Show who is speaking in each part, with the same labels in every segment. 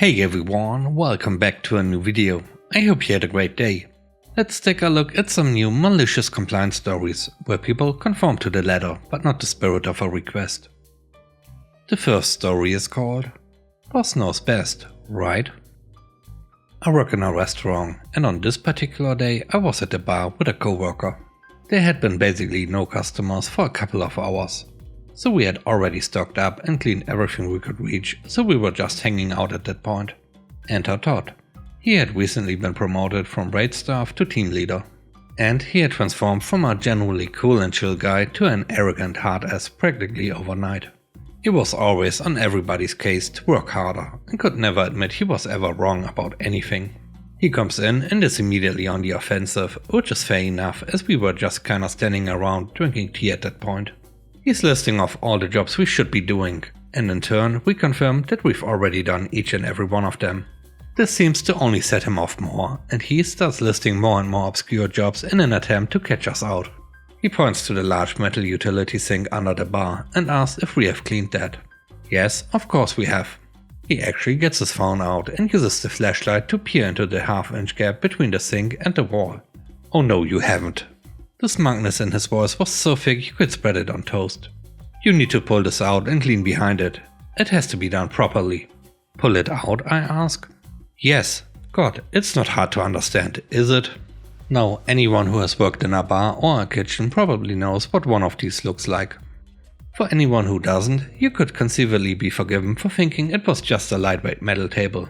Speaker 1: Hey everyone, welcome back to a new video. I hope you had a great day. Let's take a look at some new malicious compliance stories, where people conform to the letter but not the spirit of a request. The first story is called Boss Knows Best, Right? I work in a restaurant, and on this particular day I was at the bar with a coworker. There had been basically no customers for a couple of hours. So we had already stocked up and cleaned everything we could reach, so we were just hanging out at that point. Enter Todd. He had recently been promoted from wait staff to team leader. And he had transformed from a generally cool and chill guy to an arrogant hard ass practically overnight. He was always on everybody's case to work harder and could never admit he was ever wrong about anything. He comes in and is immediately on the offensive, which is fair enough as we were just kinda standing around drinking tea at that point. He's listing off all the jobs we should be doing, and in turn we confirm that we've already done each and every one of them. This seems to only set him off more, and he starts listing more and more obscure jobs in an attempt to catch us out. He points to the large metal utility sink under the bar and asks if we have cleaned that. Yes, of course we have. He actually gets his phone out and uses the flashlight to peer into the half-inch gap between the sink and the wall. Oh no, you haven't. The smugness in his voice was so thick you could spread it on toast. You need to pull this out and clean behind it. It has to be done properly. Pull it out, I ask. Yes. God, it's not hard to understand, is it? Now, anyone who has worked in a bar or a kitchen probably knows what one of these looks like. For anyone who doesn't, you could conceivably be forgiven for thinking it was just a lightweight metal table.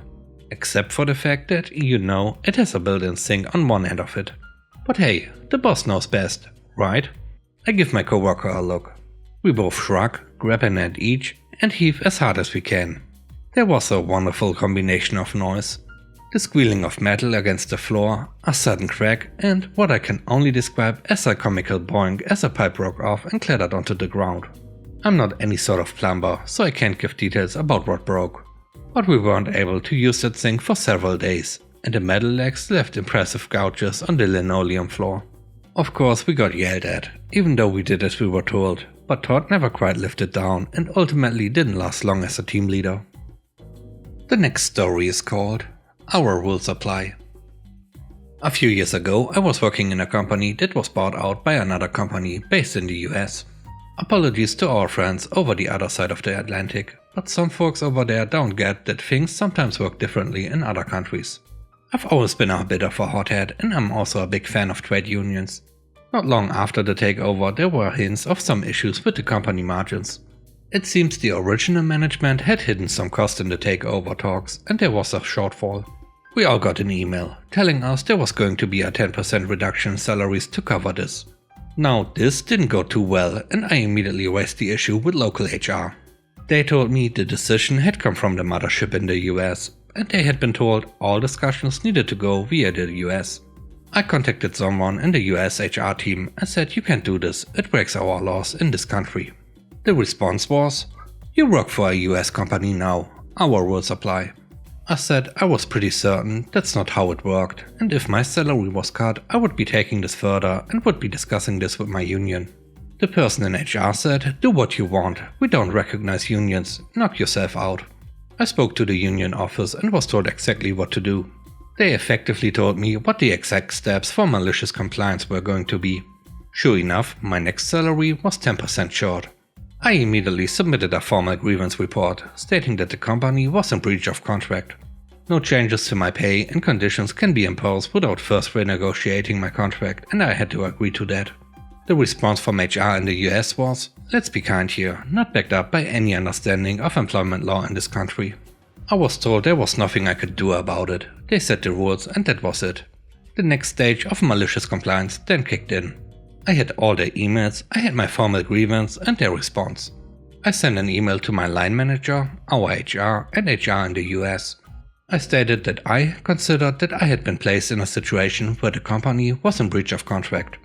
Speaker 1: Except for the fact that, it has a built-in sink on one end of it. But hey, the boss knows best, right? I give my coworker a look. We both shrug, grab an end each, and heave as hard as we can. There was a wonderful combination of noise. The squealing of metal against the floor, a sudden crack, and what I can only describe as a comical boing as a pipe broke off and clattered onto the ground. I'm not any sort of plumber, so I can't give details about what broke. But we weren't able to use that sink for several days, and the metal legs left impressive gouges on the linoleum floor. Of course we got yelled at, even though we did as we were told, but Todd never quite lived it down and ultimately didn't last long as a team leader. The next story is called Our Rules Apply. A few years ago I was working in a company that was bought out by another company based in the US. Apologies to our friends over the other side of the Atlantic, but some folks over there don't get that things sometimes work differently in other countries. I've always been a bit of a hothead, and I'm also a big fan of trade unions. Not long after the takeover there were hints of some issues with the company margins. It seems the original management had hidden some cost in the takeover talks and there was a shortfall. We all got an email telling us there was going to be a 10% reduction in salaries to cover this. Now this didn't go too well and I immediately raised the issue with local HR. They told me the decision had come from the mothership in the US. And they had been told all discussions needed to go via the US. I contacted someone in the US HR team and said you can't do this, it breaks our laws in this country. The response was, you work for a US company now, our rules apply. I said I was pretty certain that's not how it worked, and if my salary was cut I would be taking this further and would be discussing this with my union. The person in HR said, do what you want, we don't recognize unions, knock yourself out. I spoke to the union office and was told exactly what to do. They effectively told me what the exact steps for malicious compliance were going to be. Sure enough, my next salary was 10% short. I immediately submitted a formal grievance report stating that the company was in breach of contract. No changes to my pay and conditions can be imposed without first renegotiating my contract, and I had to agree to that. The response from HR in the US was, let's be kind here, not backed up by any understanding of employment law in this country. I was told there was nothing I could do about it. They set the rules and that was it. The next stage of malicious compliance then kicked in. I had all their emails, I had my formal grievance and their response. I sent an email to my line manager, our HR and HR in the US. I stated that I considered that I had been placed in a situation where the company was in breach of contract.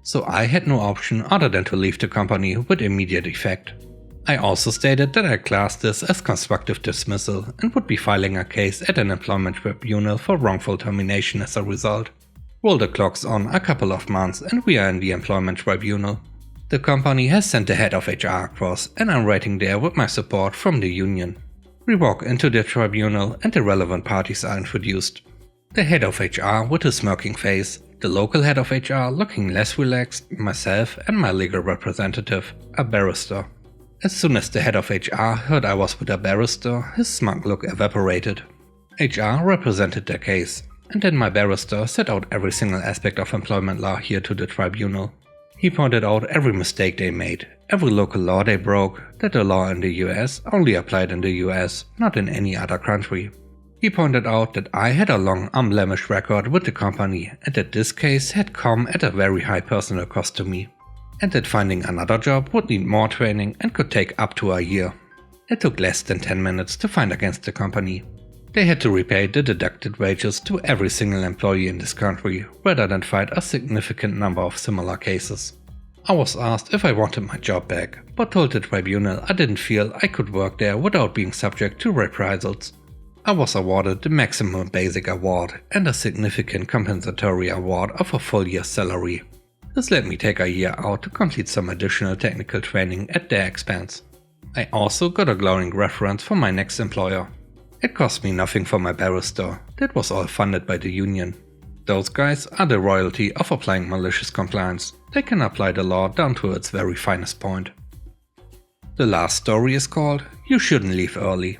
Speaker 1: So I had no option other than to leave the company with immediate effect. I also stated that I classed this as constructive dismissal and would be filing a case at an employment tribunal for wrongful termination as a result. Roll the clocks on a couple of months and we are in the employment tribunal. The company has sent the head of HR across and I'm writing there with my support from the union. We walk into the tribunal and the relevant parties are introduced. The head of HR with a smirking face, the local head of HR looking less relaxed, myself and my legal representative, a barrister. As soon as the head of HR heard I was with a barrister, his smug look evaporated. HR represented their case, and then my barrister set out every single aspect of employment law here to the tribunal. He pointed out every mistake they made, every local law they broke, that the law in the US only applied in the US, not in any other country. He pointed out that I had a long unblemished record with the company and that this case had come at a very high personal cost to me, and that finding another job would need more training and could take up to a year. It took less than 10 minutes to find against the company. They had to repay the deducted wages to every single employee in this country, rather than fight a significant number of similar cases. I was asked if I wanted my job back, but told the tribunal I didn't feel I could work there without being subject to reprisals. I was awarded the maximum basic award and a significant compensatory award of a full year's salary. This let me take a year out to complete some additional technical training at their expense. I also got a glowing reference from my next employer. It cost me nothing for my barrister, that was all funded by the union. Those guys are the royalty of applying malicious compliance. They can apply the law down to its very finest point. The last story is called You Shouldn't Leave Early.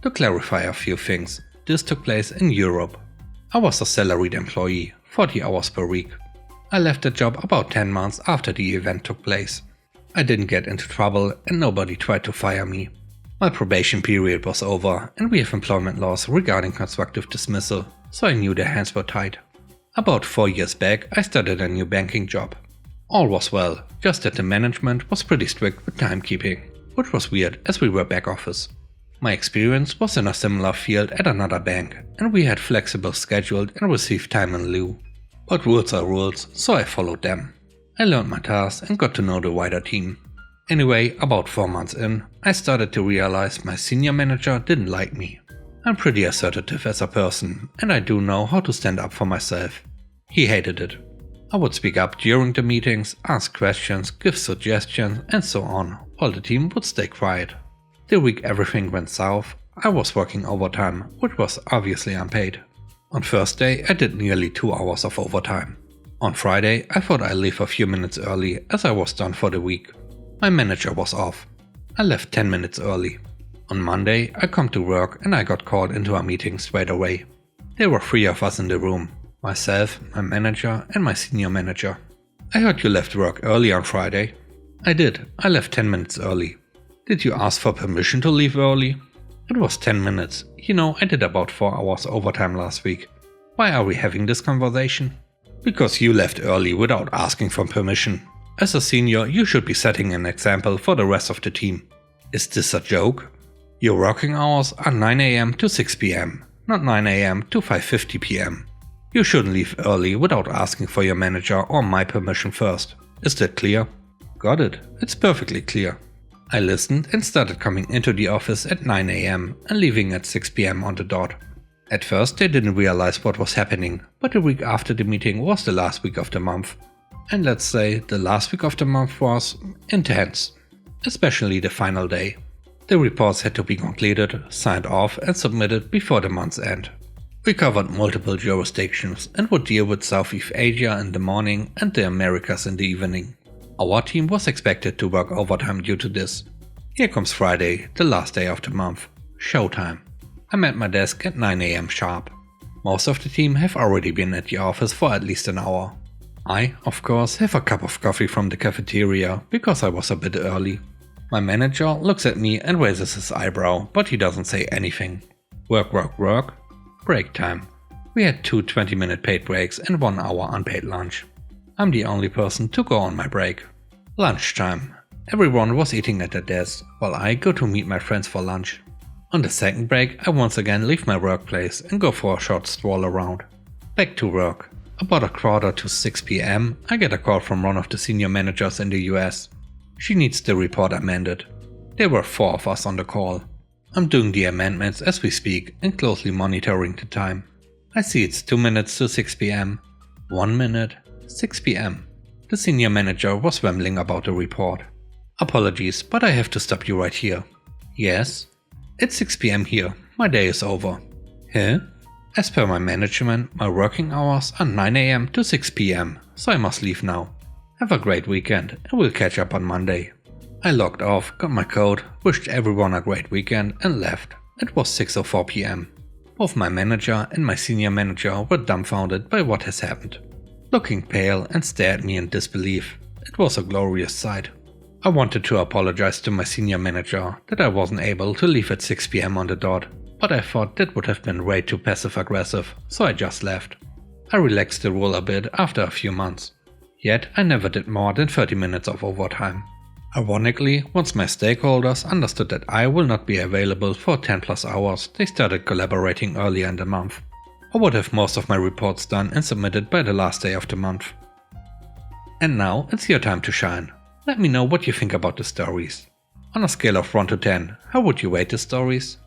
Speaker 1: To clarify a few things, this took place in Europe. I was a salaried employee, 40 hours per week. I left the job about 10 months after the event took place. I didn't get into trouble and nobody tried to fire me. My probation period was over and we have employment laws regarding constructive dismissal, so I knew their hands were tied. About 4 years back I started a new banking job. All was well, just that the management was pretty strict with timekeeping, which was weird as we were back office. My experience was in a similar field at another bank and we had flexible scheduled and received time in lieu. But rules are rules, so I followed them. I learned my tasks and got to know the wider team. Anyway, about 4 months in, I started to realize my senior manager didn't like me. I'm pretty assertive as a person, and I do know how to stand up for myself. He hated it. I would speak up during the meetings, ask questions, give suggestions, and so on, while the team would stay quiet. The week everything went south, I was working overtime, which was obviously unpaid. On Thursday, I did nearly 2 hours of overtime. On Friday, I thought I'd leave a few minutes early as I was done for the week. My manager was off. I left 10 minutes early. On Monday, I come to work and I got called into a meeting straight away. There were 3 of us in the room, myself, my manager and my senior manager. I heard you left work early on Friday. I did, I left 10 minutes early. Did you ask for permission to leave early? It was 10 minutes. You know, I did about 4 hours overtime last week. Why are we having this conversation? Because you left early without asking for permission. As a senior, you should be setting an example for the rest of the team. Is this a joke? Your working hours are 9 AM to 6 PM, not 9 AM to 5:50 PM. You shouldn't leave early without asking for your manager or my permission first. Is that clear? Got it, it's perfectly clear. I listened and started coming into the office at 9 AM and leaving at 6 PM on the dot. At first they didn't realize what was happening, but the week after the meeting was the last week of the month. And let's say the last week of the month was intense, especially the final day. The reports had to be completed, signed off and submitted before the month's end. We covered multiple jurisdictions and would deal with Southeast Asia in the morning and the Americas in the evening. Our team was expected to work overtime due to this. Here comes Friday, the last day of the month. Showtime. I'm at my desk at 9 AM sharp. Most of the team have already been at the office for at least an hour. I, of course, have a cup of coffee from the cafeteria because I was a bit early. My manager looks at me and raises his eyebrow, but he doesn't say anything. Work, work, work. Break time. We had 2 20-minute paid breaks and 1 hour unpaid lunch. I'm the only person to go on my break. Lunchtime. Everyone was eating at their desk, while I go to meet my friends for lunch. On the second break, I once again leave my workplace and go for a short stroll around. Back to work. About 5:45 PM, I get a call from one of the senior managers in the US. She needs the report amended. There were 4 of us on the call. I'm doing the amendments as we speak and closely monitoring the time. I see it's 2 minutes to 6 PM. 1 minute, 6 PM. The senior manager was rambling about the report. Apologies, but I have to stop you right here. Yes? It's 6 PM here, my day is over. Huh? As per my management, my working hours are 9 AM to 6 PM, so I must leave now. Have a great weekend and we'll catch up on Monday. I logged off, got my code, wished everyone a great weekend and left. It was 6:04 PM. Both my manager and my senior manager were dumbfounded by what has happened. Looking pale and stared at me in disbelief. It was a glorious sight. I wanted to apologize to my senior manager that I wasn't able to leave at 6 PM on the dot, but I thought that would have been way too passive aggressive, so I just left. I relaxed the rule a bit after a few months. Yet I never did more than 30 minutes of overtime. Ironically, once my stakeholders understood that I will not be available for 10+ hours, they started collaborating earlier in the month. I would have most of my reports done and submitted by the last day of the month. And now it's your time to shine. Let me know what you think about the stories. On a scale of 1 to 10, how would you rate the stories?